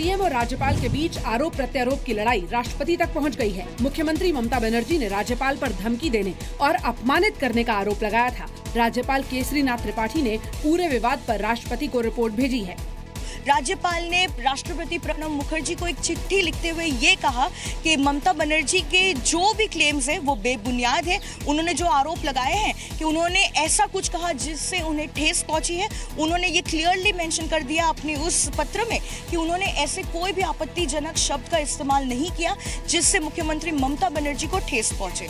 CM और राज्यपाल के बीच आरोप प्रत्यारोप की लड़ाई राष्ट्रपति तक पहुंच गई है। मुख्यमंत्री ममता बनर्जी ने राज्यपाल पर धमकी देने और अपमानित करने का आरोप लगाया था। राज्यपाल केसरीनाथ त्रिपाठी ने पूरे विवाद पर राष्ट्रपति को रिपोर्ट भेजी है। राज्यपाल ने राष्ट्रपति प्रणब मुखर्जी को एक चिट्ठी लिखते हुए ये कहा कि ममता बनर्जी के जो भी क्लेम्स हैं वो बेबुनियाद है। उन्होंने जो आरोप लगाए हैं कि उन्होंने ऐसा कुछ कहा जिससे उन्हें ठेस पहुंची है, उन्होंने ये क्लियरली मेंशन कर दिया अपने उस पत्र में कि उन्होंने ऐसे कोई भी आपत्तिजनक शब्द का इस्तेमाल नहीं किया जिससे मुख्यमंत्री ममता बनर्जी को ठेस पहुंचे।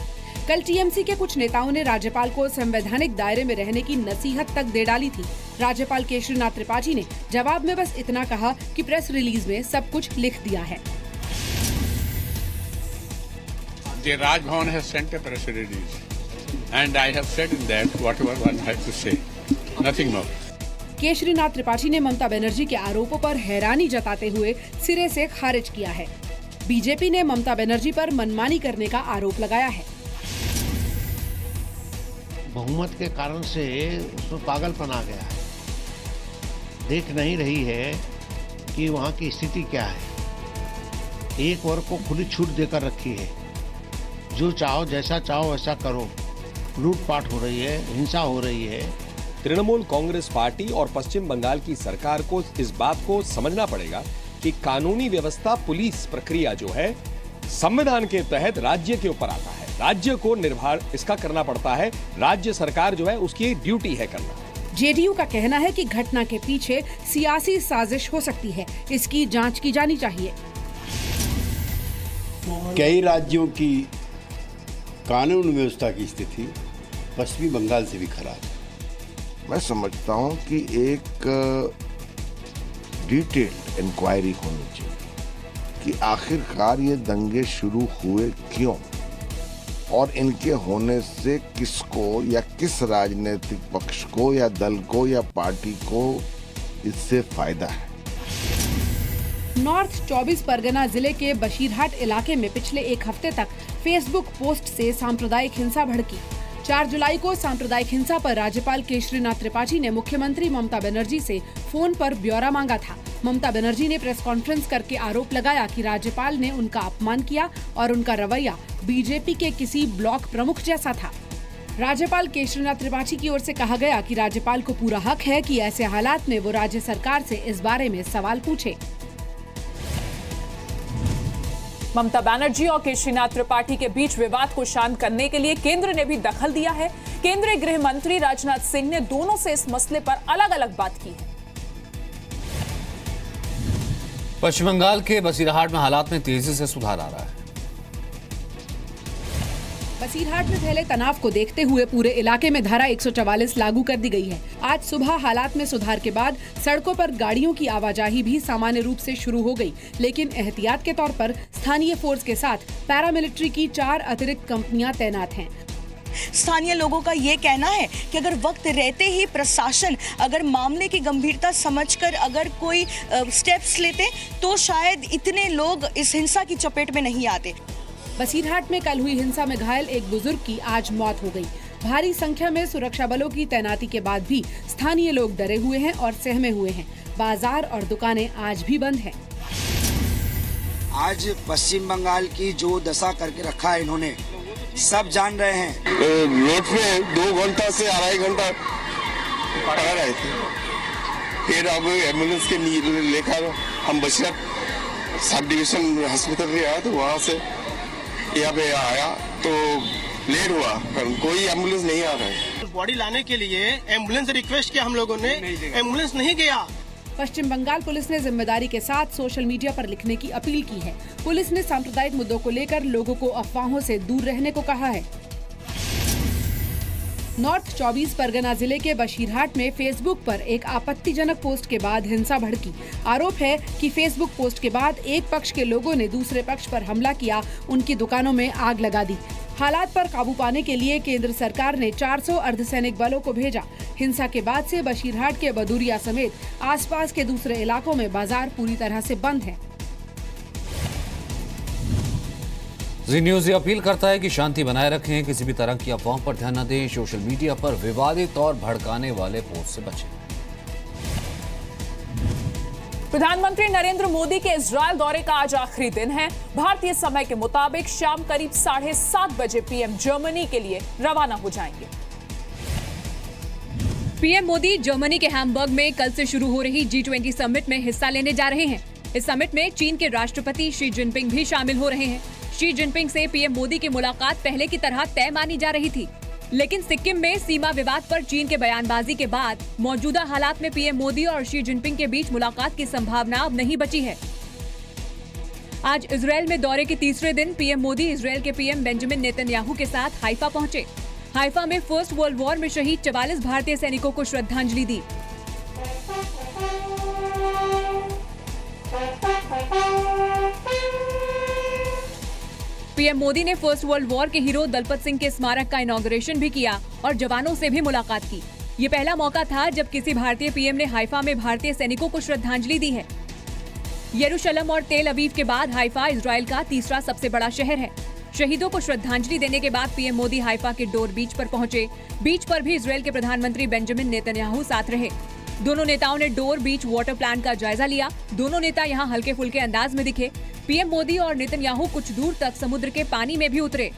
कल टीएमसी के कुछ नेताओं ने राज्यपाल को संवैधानिक दायरे में रहने की नसीहत तक दे डाली थी। राज्यपाल केसरीनाथ त्रिपाठी ने जवाब में बस इतना कहा कि प्रेस रिलीज में सब कुछ लिख दिया है। The Rajbhavan has sent a press release, and I have said in that whatever one has to say, nothing more. Kesarinath Tripathi ने ममता बनर्जी के आरोपों पर हैरानी जताते हुए सिरे से खारिज किया है। बीजेपी ने ममता बनर्जी पर मनमानी करने का आरोप लगाया है। बहुमत के कारण से उसमें पागलपन आ गया है, देख नहीं रही है कि वहाँ की स्थिति क्या है। एक वर्ग को खुली छूट देकर रखी है, जो चाहो जैसा चाहो वैसा करो। लूटपाट हो रही है, हिंसा हो रही है। तृणमूल कांग्रेस पार्टी और पश्चिम बंगाल की सरकार को इस बात को समझना पड़ेगा कि कानूनी व्यवस्था, पुलिस प्रक्रिया जो है संविधान के तहत राज्य के ऊपर आता है। राज्य को निर्भर इसका करना पड़ता है। राज्य सरकार जो है उसकी ड्यूटी है करना। जेडीयू का कहना है कि घटना के पीछे सियासी साजिश हो सकती है, इसकी जांच की जानी चाहिए। कई राज्यों की कानून व्यवस्था की स्थिति पश्चिमी बंगाल से भी खराब है। मैं समझता हूं कि एक डिटेल्ड इंक्वायरी होनी चाहिए कि आखिरकार ये दंगे शुरू हुए क्यों और इनके होने से किसको या किस राजनीतिक पक्ष को या दल को या पार्टी को इससे फायदा है। नॉर्थ 24 परगना जिले के बशीरहाट इलाके में पिछले एक हफ्ते तक फेसबुक पोस्ट से सांप्रदायिक हिंसा भड़की। 4 जुलाई को सांप्रदायिक हिंसा पर राज्यपाल केसरीनाथ त्रिपाठी ने मुख्यमंत्री ममता बनर्जी से फोन पर ब्यौरा मांगा था। ममता बनर्जी ने प्रेस कॉन्फ्रेंस करके आरोप लगाया कि राज्यपाल ने उनका अपमान किया और उनका रवैया बीजेपी के किसी ब्लॉक प्रमुख जैसा था। राज्यपाल केसरीनाथ त्रिपाठी की ओर से कहा गया कि राज्यपाल को पूरा हक है कि ऐसे हालात में वो राज्य सरकार से इस बारे में सवाल पूछे। ममता बनर्जी और केसरीनाथ त्रिपाठी के बीच विवाद को शांत करने के लिए केंद्र ने भी दखल दिया है। केंद्रीय गृह मंत्री राजनाथ सिंह ने दोनों से इस मसले पर अलग अलग बात की है। पश्चिम बंगाल के बसीरहाट में हालात में तेजी से सुधार आ रहा है। बसीरहाट में फैले तनाव को देखते हुए पूरे इलाके में धारा 144 लागू कर दी गई है। आज सुबह हालात में सुधार के बाद सड़कों पर गाड़ियों की आवाजाही भी सामान्य रूप से शुरू हो गई, लेकिन एहतियात के तौर पर स्थानीय फोर्स के साथ पैरामिलिट्री की 4 अतिरिक्त कंपनियां तैनात हैं। स्थानीय लोगों का ये कहना है कि अगर वक्त रहते ही प्रशासन अगर मामले की गंभीरता समझकर अगर कोई स्टेप्स लेते तो शायद इतने लोग इस हिंसा की चपेट में नहीं आते। बसीरहाट में कल हुई हिंसा में घायल एक बुजुर्ग की आज मौत हो गई। भारी संख्या में सुरक्षा बलों की तैनाती के बाद भी स्थानीय लोग डरे हुए हैं और सहमे हुए हैं। बाजार और दुकानें आज भी बंद हैं। आज पश्चिम बंगाल की जो दशा करके रखा है इन्होंने, सब जान रहे हैं। रोड पे 2 घंटा से 2.5 घंटा पड़ा रहे थे, फिर अब एम्बुलेंस के लेकर हम बसीरहाट सब डिवीजन हॉस्पिटल में आया, तो वहाँ से यहाँ पे आया तो लेट हुआ, कोई एम्बुलेंस नहीं आ रहा है। बॉडी लाने के लिए एम्बुलेंस रिक्वेस्ट किया हम लोगों ने, एम्बुलेंस नहीं गया। पश्चिम बंगाल पुलिस ने जिम्मेदारी के साथ सोशल मीडिया पर लिखने की अपील की है। पुलिस ने सांप्रदायिक मुद्दों को लेकर लोगों को अफवाहों से दूर रहने को कहा है। नॉर्थ 24 परगना जिले के बशीरहाट में फेसबुक पर एक आपत्तिजनक पोस्ट के बाद हिंसा भड़की। आरोप है कि फेसबुक पोस्ट के बाद एक पक्ष के लोगों ने दूसरे पक्ष पर हमला किया, उनकी दुकानों में आग लगा दी। हालात पर काबू पाने के लिए केंद्र सरकार ने 400 अर्धसैनिक बलों को भेजा। हिंसा के बाद से बशीरहाट के बदूरिया समेत आसपास के दूसरे इलाकों में बाजार पूरी तरह से बंद है। जी न्यूज ये अपील करता है कि शांति बनाए रखें, किसी भी तरह की अफवाहों पर ध्यान न दें, सोशल मीडिया पर विवादित और भड़काने वाले पोस्ट से बचें। प्रधानमंत्री नरेंद्र मोदी के इजरायल दौरे का आज आखिरी दिन है। भारतीय समय के मुताबिक शाम करीब 7:30 बजे पीएम जर्मनी के लिए रवाना हो जाएंगे। पीएम मोदी जर्मनी के हैम्बर्ग में कल से शुरू हो रही G20 समिट में हिस्सा लेने जा रहे हैं। इस समिट में चीन के राष्ट्रपति शी जिनपिंग भी शामिल हो रहे हैं। शी जिनपिंग से पीएम मोदी की मुलाकात पहले की तरह तय मानी जा रही थी, लेकिन सिक्किम में सीमा विवाद पर चीन के बयानबाजी के बाद मौजूदा हालात में पीएम मोदी और शी जिनपिंग के बीच मुलाकात की संभावना अब नहीं बची है। आज इजरायल में दौरे के तीसरे दिन पीएम मोदी इजरायल के पीएम बेंजामिन नेतन्याहू के साथ हाइफा पहुंचे। हाइफा में फर्स्ट वर्ल्ड वॉर में शहीद 44 भारतीय सैनिकों को श्रद्धांजलि दी। पीएम मोदी ने फर्स्ट वर्ल्ड वॉर के हीरो दलपत सिंह के स्मारक का इनॉग्रेशन भी किया और जवानों से भी मुलाकात की। ये पहला मौका था जब किसी भारतीय पीएम ने हाइफा में भारतीय सैनिकों को श्रद्धांजलि दी है। यरूशलेम और तेल अवीव के बाद हाइफा इजरायल का तीसरा सबसे बड़ा शहर है। शहीदों को श्रद्धांजलि देने के बाद पीएम मोदी हाइफा के डोर बीच पर पहुंचे। बीच पर भी इजरायल के प्रधानमंत्री बेंजामिन नेतन्याहू साथ रहे। दोनों नेताओं ने डोर बीच वाटर प्लांट का जायजा लिया। दोनों नेता यहां हल्के फुल्के अंदाज में दिखे। पीएम मोदी और नेतन्याहू कुछ दूर तक समुद्र के पानी में भी उतरे।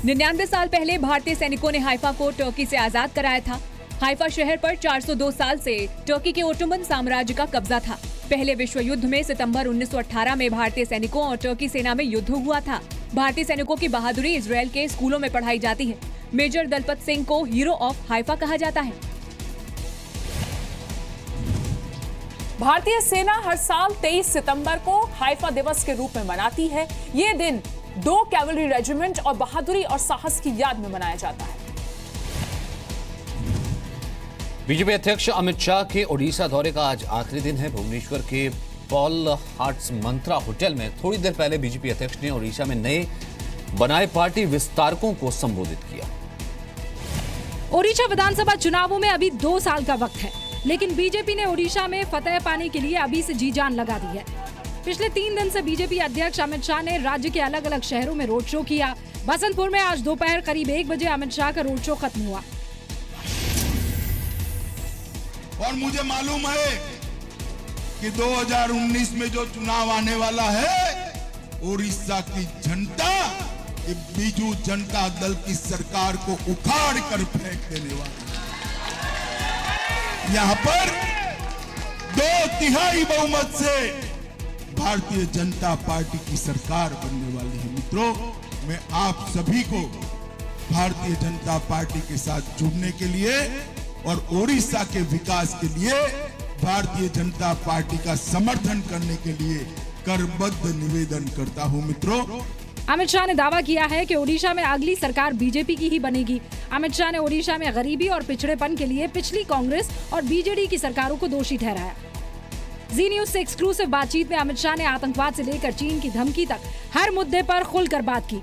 99 साल पहले भारतीय सैनिकों ने हाइफा को टर्की से आजाद कराया था। हाइफा शहर पर 402 साल से टर्की के ओटोमन साम्राज्य का कब्जा था। पहले विश्व युद्ध में सितंबर 1918 में भारतीय सैनिकों और टर्की सेना में युद्ध हुआ था। भारतीय सैनिकों की बहादुरी इजरायल के स्कूलों में पढ़ाई जाती है। मेजर दलपत सिंह को हीरो ऑफ हाइफा कहा जाता है। भारतीय सेना हर साल 23 सितंबर को हाइफा दिवस के रूप में मनाती है। ये दिन 2 कैवलरी रेजिमेंट और बहादुरी और साहस की याद में मनाया जाता है। बीजेपी अध्यक्ष अमित शाह के ओडिशा दौरे का आज आखिरी दिन है। भुवनेश्वर के पॉल हार्ट्स मंत्रा होटल में थोड़ी देर पहले बीजेपी अध्यक्ष ने ओडिशा में नए बनाए पार्टी विस्तारकों को संबोधित किया। ओडिशा विधानसभा चुनावों में अभी 2 साल का वक्त है, लेकिन बीजेपी ने ओडिशा में फतह पाने के लिए अभी से जी जान लगा दी है। पिछले 3 दिन से बीजेपी अध्यक्ष अमित शाह ने राज्य के अलग अलग शहरों में रोड शो किया। बसंतपुर में आज दोपहर करीब 1 बजे अमित शाह का रोड शो खत्म हुआ। और मुझे मालूम है कि 2019 में जो चुनाव आने वाला है, ओडिशा की जनता ये बीजू जनता दल की सरकार को उखाड़ कर फेंक देने वाली है। यहाँ पर 2/3 बहुमत से भारतीय जनता पार्टी की सरकार बनने वाली है। मित्रों, मैं आप सभी को भारतीय जनता पार्टी के साथ जुड़ने के लिए और ओडिशा के विकास के लिए भारतीय जनता पार्टी का समर्थन करने के लिए करबद्ध निवेदन करता हूं। मित्रों, अमित शाह ने दावा किया है कि ओडिशा में अगली सरकार बीजेपी की ही बनेगी। अमित शाह ने ओडिशा में गरीबी और पिछड़ेपन के लिए पिछली कांग्रेस और बीजेडी की सरकारों को दोषी ठहराया। जी न्यूज से एक्सक्लूसिव बातचीत में अमित शाह ने आतंकवाद से लेकर चीन की धमकी तक हर मुद्दे पर खुलकर बात की।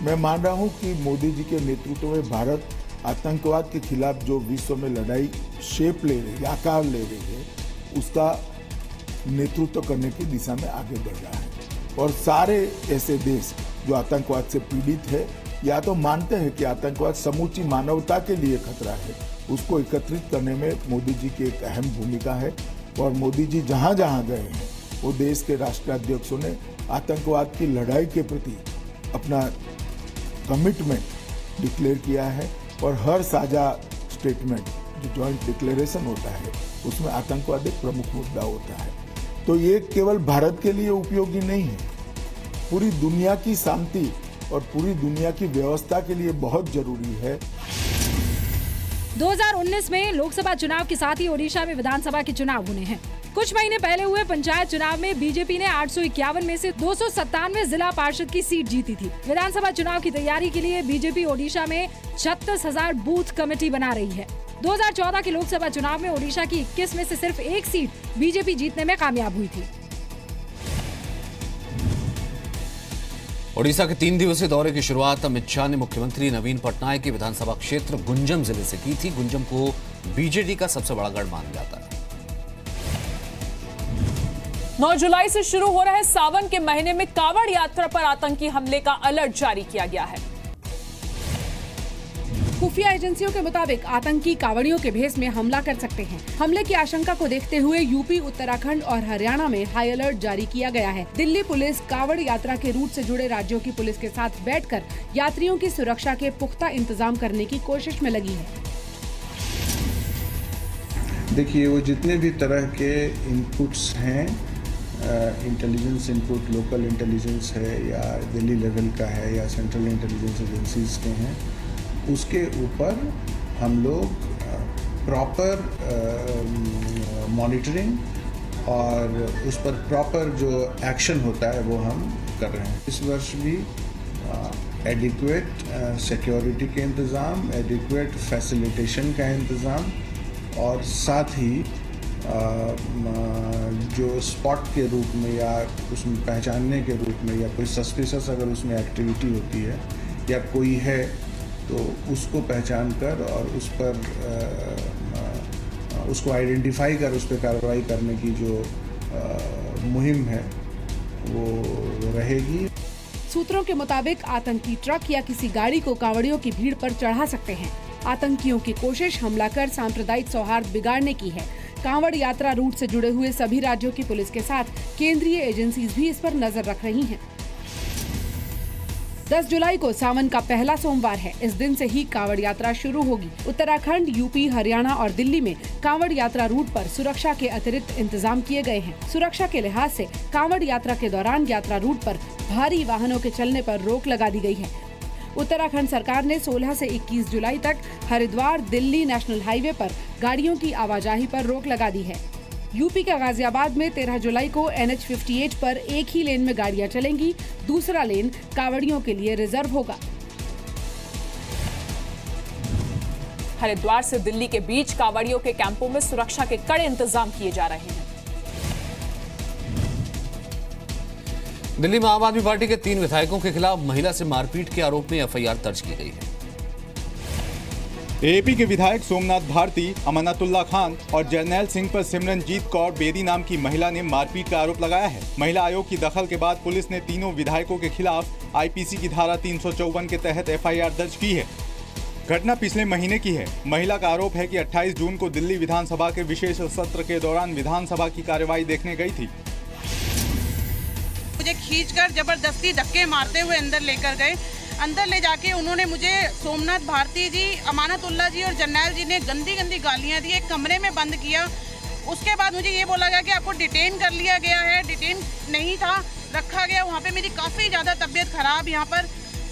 मैं मान रहा हूं कि मोदी जी के नेतृत्व में भारत आतंकवाद के खिलाफ जो विश्व में लड़ाई शेप ले रही है, आकार ले रही है, उसका नेतृत्व करने की दिशा में आगे बढ़ रहा है। और सारे ऐसे देश जो आतंकवाद से पीड़ित है या तो मानते हैं कि आतंकवाद समूची मानवता के लिए खतरा है, उसको एकत्रित करने में मोदी जी की एक अहम भूमिका है। और मोदी जी जहां जहां गए हैं, वो देश के राष्ट्राध्यक्षों ने आतंकवाद की लड़ाई के प्रति अपना कमिटमेंट डिक्लेयर किया है। और हर साझा स्टेटमेंट जो जॉइंट डिक्लेरेशन होता है, उसमें आतंकवाद एक प्रमुख मुद्दा होता है। तो ये केवल भारत के लिए उपयोगी नहीं है, पूरी दुनिया की शांति और पूरी दुनिया की व्यवस्था के लिए बहुत जरूरी है। 2019 में लोकसभा चुनाव के साथ ही ओडिशा में विधानसभा के चुनाव होने हैं। कुछ महीने पहले हुए पंचायत चुनाव में बीजेपी ने 851 में से 297 जिला पार्षद की सीट जीती थी। विधानसभा चुनाव की तैयारी के लिए बीजेपी ओडिशा में 36,000 बूथ कमेटी बना रही है। 2014 के लोकसभा चुनाव में ओडिशा की 21 में से सिर्फ 1 सीट बीजेपी जीतने में कामयाब हुई थी। ओडिशा के 3 दिवसीय दौरे की शुरुआत अमित शाह ने मुख्यमंत्री नवीन पटनायक के विधानसभा क्षेत्र गुंजम जिले से की थी। गुंजम को बीजेडी का सबसे बड़ा गढ़ माना जाता है। 9 जुलाई से शुरू हो रहे सावन के महीने में कांवड़ यात्रा पर आतंकी हमले का अलर्ट जारी किया गया है। खुफिया एजेंसियों के मुताबिक आतंकी कावड़ियों के भेष में हमला कर सकते हैं। हमले की आशंका को देखते हुए यूपी, उत्तराखंड और हरियाणा में हाई अलर्ट जारी किया गया है। दिल्ली पुलिस कावड़ यात्रा के रूट से जुड़े राज्यों की पुलिस के साथ बैठकर यात्रियों की सुरक्षा के पुख्ता इंतजाम करने की कोशिश में लगी है। देखिए, वो जितने भी तरह के इनपुट्स हैं, इंटेलिजेंस इनपुट, लोकल इंटेलिजेंस है या दिल्ली लेवल का है या सेंट्रल इंटेलिजेंस एजेंसीज के हैं, उसके ऊपर हम लोग प्रॉपर मॉनिटरिंग और उस पर प्रॉपर जो एक्शन होता है वो हम कर रहे हैं। इस वर्ष भी एडिक्वेट सिक्योरिटी के इंतज़ाम, एडिक्वेट फैसिलिटेशन का इंतज़ाम और साथ ही जो स्पॉट के रूप में या उसमें पहचानने के रूप में या कोई सस्पिशस अगर उसमें एक्टिविटी होती है या कोई है तो उसको पहचान कर और उस पर उसको आइडेंटिफाई कर उस पर कार्रवाई करने की जो मुहिम है वो रहेगी। सूत्रों के मुताबिक आतंकी ट्रक या किसी गाड़ी को कांवड़ियों की भीड़ पर चढ़ा सकते हैं। आतंकियों की कोशिश हमला कर सांप्रदायिक सौहार्द बिगाड़ने की है। कांवड़ यात्रा रूट से जुड़े हुए सभी राज्यों की पुलिस के साथ केंद्रीय एजेंसीज भी इस पर नजर रख रही हैं। 10 जुलाई को सावन का पहला सोमवार है। इस दिन से ही कांवड़ यात्रा शुरू होगी। उत्तराखंड, यूपी, हरियाणा और दिल्ली में कांवड़ यात्रा रूट पर सुरक्षा के अतिरिक्त इंतजाम किए गए हैं। सुरक्षा के लिहाज से कांवड़ यात्रा के दौरान यात्रा रूट पर भारी वाहनों के चलने पर रोक लगा दी गई है। उत्तराखंड सरकार ने 16 से 21 जुलाई तक हरिद्वार दिल्ली नेशनल हाईवे पर गाड़ियों की आवाजाही पर रोक लगा दी है। यूपी के गाजियाबाद में 13 जुलाई को NH 58 पर एक ही लेन में गाड़ियां चलेंगी। दूसरा लेन कांवड़ियों के लिए रिजर्व होगा। हरिद्वार से दिल्ली के बीच कांवड़ियों के कैंपों में सुरक्षा के कड़े इंतजाम किए जा रहे हैं। दिल्ली में आम आदमी पार्टी के 3 विधायकों के खिलाफ महिला से मारपीट के आरोप में FIR दर्ज की गई है। एपी के विधायक सोमनाथ भारती, अमानतुल्लाह खान और जरनैल सिंह पर सिमरनजीत कौर बेदी नाम की महिला ने मारपीट का आरोप लगाया है। महिला आयोग की दखल के बाद पुलिस ने तीनों विधायकों के खिलाफ IPC की धारा 354 के तहत FIR दर्ज की है। घटना पिछले महीने की है। महिला का आरोप है कि 28 जून को दिल्ली विधानसभा के विशेष सत्र के दौरान विधानसभा की कार्यवाही देखने गई थी। मुझे खींचकर जबरदस्ती धक्के मारते हुए अंदर लेकर गए। अंदर ले जाके उन्होंने मुझे सोमनाथ भारती जी, अमानतुल्लाह जी और जरनैल जी ने गंदी गंदी गालियां दी। एक कमरे में बंद किया। उसके बाद मुझे ये बोला गया कि आपको डिटेन कर लिया गया है। डिटेन नहीं था, रखा गया। वहाँ पे मेरी काफ़ी ज़्यादा तबीयत खराब, यहाँ पर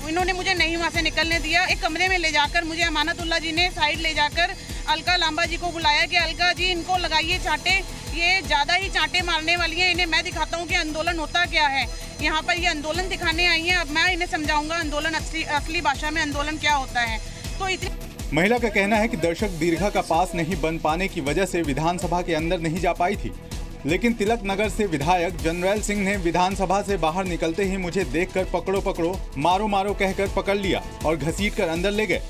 इन्होंने मुझे नहीं वहाँ से निकलने दिया। एक कमरे में ले जाकर मुझे अमानतुल्लाह जी ने साइड ले जाकर अलका लांबा जी को बुलाया कि अलका जी इनको लगाइए चांटे, ये ज़्यादा ही चांटे मारने वाली हैं, इन्हें मैं दिखाता हूँ कि आंदोलन होता क्या है। यहाँ पर ये आंदोलन दिखाने आई हैं, अब मैं इन्हें समझाऊंगा आंदोलन असली भाषा में आंदोलन क्या होता है। तो इतनी महिला का कहना है कि दर्शक दीर्घा का पास नहीं बन पाने की वजह से विधानसभा के अंदर नहीं जा पाई थी, लेकिन तिलक नगर से विधायक जरनैल सिंह ने विधानसभा से बाहर निकलते ही मुझे देखकर पकड़ो पकड़ो, मारो मारो कहकर पकड़ लिया और घसीटकर अंदर ले गए।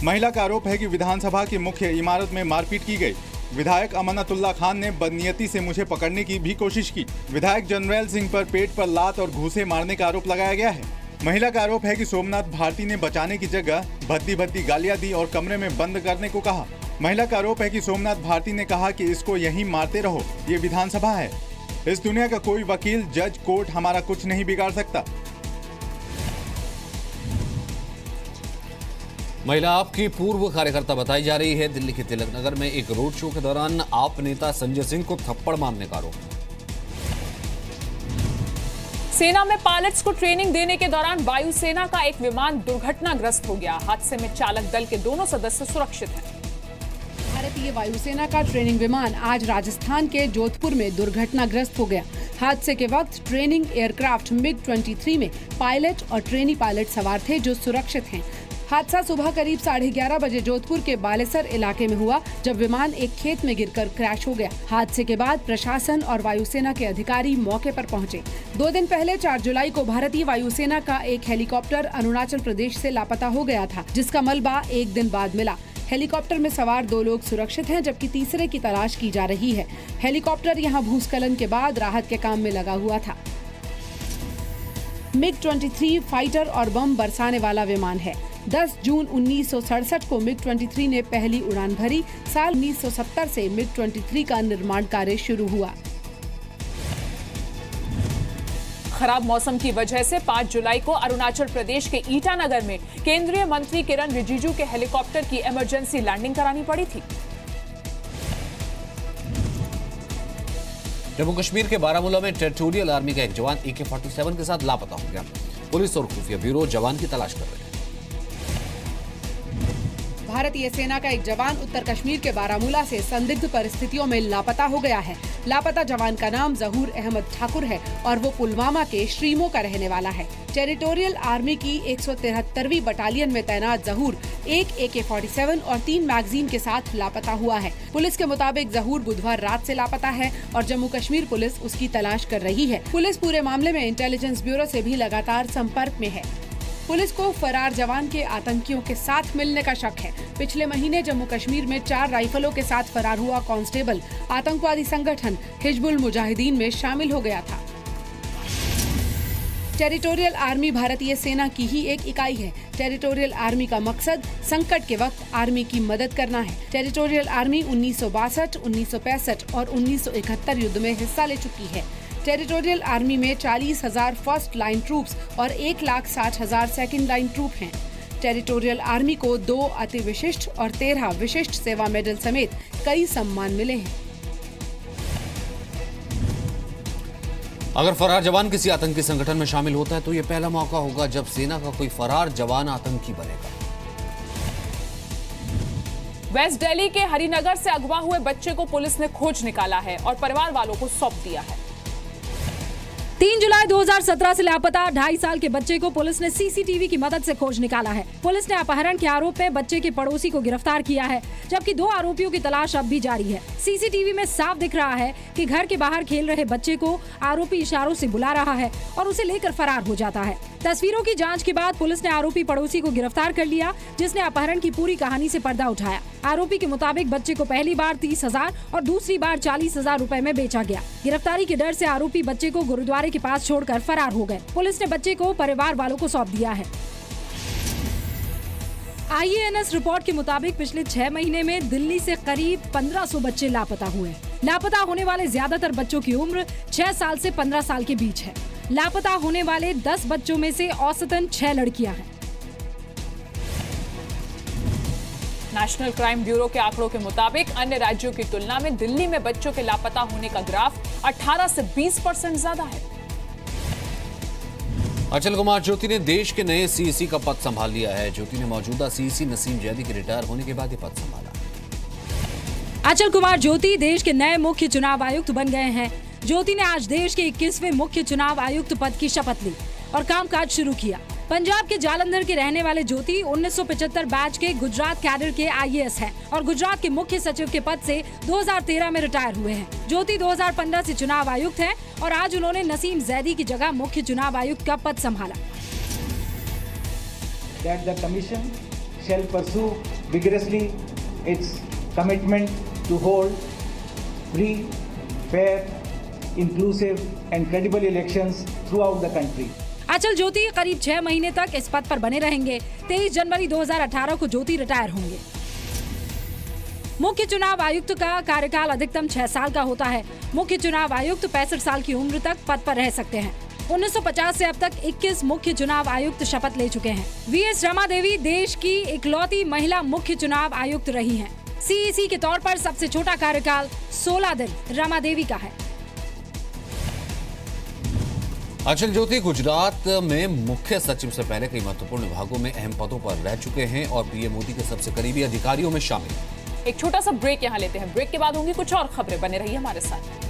महिला का आरोप है कि विधानसभा की मुख्य इमारत में मारपीट की गई। विधायक अमानतुल्लाह खान ने बदनीयती से मुझे पकड़ने की भी कोशिश की। विधायक जरनैल सिंह पर पेट पर लात और घूंसे मारने का आरोप लगाया गया है। महिला का आरोप है कि सोमनाथ भारती ने बचाने की जगह भद्दी भद्दी गालियां दी और कमरे में बंद करने को कहा। महिला का आरोप है कि सोमनाथ भारती ने कहा कि इसको यहीं मारते रहो, ये विधानसभा है, इस दुनिया का कोई वकील, जज, कोर्ट हमारा कुछ नहीं बिगाड़ सकता। महिला आप की पूर्व कार्यकर्ता बताई जा रही है। दिल्ली के तिलक नगर में एक रोड शो के दौरान आप नेता संजय सिंह को थप्पड़ मारने का आरोप। सेना में पायलट्स को ट्रेनिंग देने के दौरान वायुसेना का एक विमान दुर्घटनाग्रस्त हो गया। हादसे में चालक दल के दोनों सदस्य सुरक्षित हैं। भारतीय वायुसेना का ट्रेनिंग विमान आज राजस्थान के जोधपुर में दुर्घटनाग्रस्त हो गया। हादसे के वक्त ट्रेनिंग एयरक्राफ्ट MiG-23 में पायलट और ट्रेनी पायलट सवार थे जो सुरक्षित हैं। हादसा सुबह करीब 11:30 बजे जोधपुर के बालेसर इलाके में हुआ, जब विमान एक खेत में गिरकर क्रैश हो गया। हादसे के बाद प्रशासन और वायुसेना के अधिकारी मौके पर पहुंचे। 2 दिन पहले 4 जुलाई को भारतीय वायुसेना का एक हेलीकॉप्टर अरुणाचल प्रदेश से लापता हो गया था, जिसका मलबा 1 दिन बाद मिला। हेलीकॉप्टर में सवार 2 लोग सुरक्षित हैं, जबकि तीसरे की तलाश की जा रही है। हेलीकॉप्टर यहां भूस्खलन के बाद राहत के काम में लगा हुआ था। MiG-23 फाइटर और बम बरसाने वाला विमान है। 10 जून 1967 को MiG-23 ने पहली उड़ान भरी। साल 1970 से MiG-23 का निर्माण कार्य शुरू हुआ। खराब मौसम की वजह से 5 जुलाई को अरुणाचल प्रदेश के ईटानगर में केंद्रीय मंत्री किरण रिजिजू के हेलीकॉप्टर की इमरजेंसी लैंडिंग करानी पड़ी थी। जम्मू कश्मीर के बारामूला में टेरिटोरियल आर्मी का एक जवान AK-47 के साथ लापता हो गया। पुलिस और खुफिया ब्यूरो जवान की तलाश कर रहे हैं। भारतीय सेना का एक जवान उत्तर कश्मीर के बारामूला से संदिग्ध परिस्थितियों में लापता हो गया है। लापता जवान का नाम जहूर अहमद ठाकुर है और वो पुलवामा के श्रीमो का रहने वाला है। टेरिटोरियल आर्मी की 173वीं बटालियन में तैनात जहूर एक AK-47 और 3 मैगजीन के साथ लापता हुआ है। पुलिस के मुताबिक जहूर बुधवार रात से लापता है और जम्मू कश्मीर पुलिस उसकी तलाश कर रही है। पुलिस पूरे मामले में इंटेलिजेंस ब्यूरो से भी लगातार संपर्क में है। पुलिस को फरार जवान के आतंकियों के साथ मिलने का शक है। पिछले महीने जम्मू कश्मीर में 4 राइफलों के साथ फरार हुआ कांस्टेबल आतंकवादी संगठन हिजबुल मुजाहिदीन में शामिल हो गया था। टेरिटोरियल आर्मी भारतीय सेना की ही एक इकाई है। टेरिटोरियल आर्मी का मकसद संकट के वक्त आर्मी की मदद करना है। टेरिटोरियल आर्मी 1962, 1965 और 1971 युद्ध में हिस्सा ले चुकी है। टेरिटोरियल आर्मी में 40,000 फर्स्ट लाइन ट्रूप्स और 1,60,000 सेकंड लाइन ट्रूप हैं। टेरिटोरियल आर्मी को 2 अति विशिष्ट और 13 विशिष्ट सेवा मेडल समेत कई सम्मान मिले हैं। अगर फरार जवान किसी आतंकी संगठन में शामिल होता है तो ये पहला मौका होगा जब सेना का कोई फरार जवान आतंकी बनेगा। वेस्ट दिल्ली के हरिनगर से अगवा हुए बच्चे को पुलिस ने खोज निकाला है और परिवार वालों को सौंप दिया है। 3 जुलाई 2017 से लापता 2.5 साल के बच्चे को पुलिस ने CCTV की मदद से खोज निकाला है। पुलिस ने अपहरण के आरोप में बच्चे के पड़ोसी को गिरफ्तार किया है, जबकि 2 आरोपियों की तलाश अब भी जारी है। CCTV में साफ दिख रहा है कि घर के बाहर खेल रहे बच्चे को आरोपी इशारों से बुला रहा है और उसे लेकर फरार हो जाता है। तस्वीरों की जांच के बाद पुलिस ने आरोपी पड़ोसी को गिरफ्तार कर लिया, जिसने अपहरण की पूरी कहानी से पर्दा उठाया। आरोपी के मुताबिक बच्चे को पहली बार 30,000 और दूसरी बार 40,000 रुपए में बेचा गया। गिरफ्तारी के डर से आरोपी बच्चे को गुरुद्वारे के पास छोड़कर फरार हो गए। पुलिस ने बच्चे को परिवार वालों को सौंप दिया है। IANS रिपोर्ट के मुताबिक पिछले 6 महीने में दिल्ली से करीब 1500 बच्चे लापता हुए। लापता होने वाले ज्यादातर बच्चों की उम्र 6 साल से 15 साल के बीच है। लापता होने वाले 10 बच्चों में से औसतन 6 लड़कियां हैं। नेशनल क्राइम ब्यूरो के आंकड़ों के मुताबिक अन्य राज्यों की तुलना में दिल्ली में बच्चों के लापता होने का ग्राफ 18 से 20% ज्यादा है। अचल कुमार ज्योति ने देश के नए CEC का पद संभाल लिया है। ज्योति ने मौजूदा CEC नसीम जैदी के रिटायर होने के बाद ये पद संभाला। अचल कुमार ज्योति देश के नए मुख्य चुनाव आयुक्त बन गए हैं। ज्योति ने आज देश के 21वें मुख्य चुनाव आयुक्त पद की शपथ ली और कामकाज शुरू किया। पंजाब के जालंधर के रहने वाले ज्योति 1975 बैच के गुजरात कैडर के IAS हैं और गुजरात के मुख्य सचिव के पद से 2013 में रिटायर हुए हैं। ज्योति 2015 से चुनाव आयुक्त हैं और आज उन्होंने नसीम जैदी की जगह मुख्य चुनाव आयुक्त का पद संभाला। That the commission shall pursue vigorously its commitment to hold free, fair, inclusive and credible elections throughout the country. अचल ज्योति करीब 6 महीने तक इस पद पर बने रहेंगे। 23 जनवरी 2018 को ज्योति रिटायर होंगे। मुख्य चुनाव आयुक्त का कार्यकाल अधिकतम 6 साल का होता है। मुख्य चुनाव आयुक्त 65 साल की उम्र तक पद पर रह सकते हैं। 1950 से अब तक 21 मुख्य चुनाव आयुक्त शपथ ले चुके हैं। VS रमा देवी देश की इकलौती महिला मुख्य चुनाव आयुक्त रही हैं। CEC के तौर पर सबसे छोटा कार्यकाल 16 दिन रमा देवी का है। अचल ज्योति गुजरात में मुख्य सचिव से पहले कई महत्वपूर्ण विभागों में अहम पदों पर रह चुके हैं और PM मोदी के सबसे करीबी अधिकारियों में शामिल। एक छोटा सा ब्रेक यहाँ लेते हैं। ब्रेक के बाद होंगी कुछ और खबरें, बने रहिए हमारे साथ।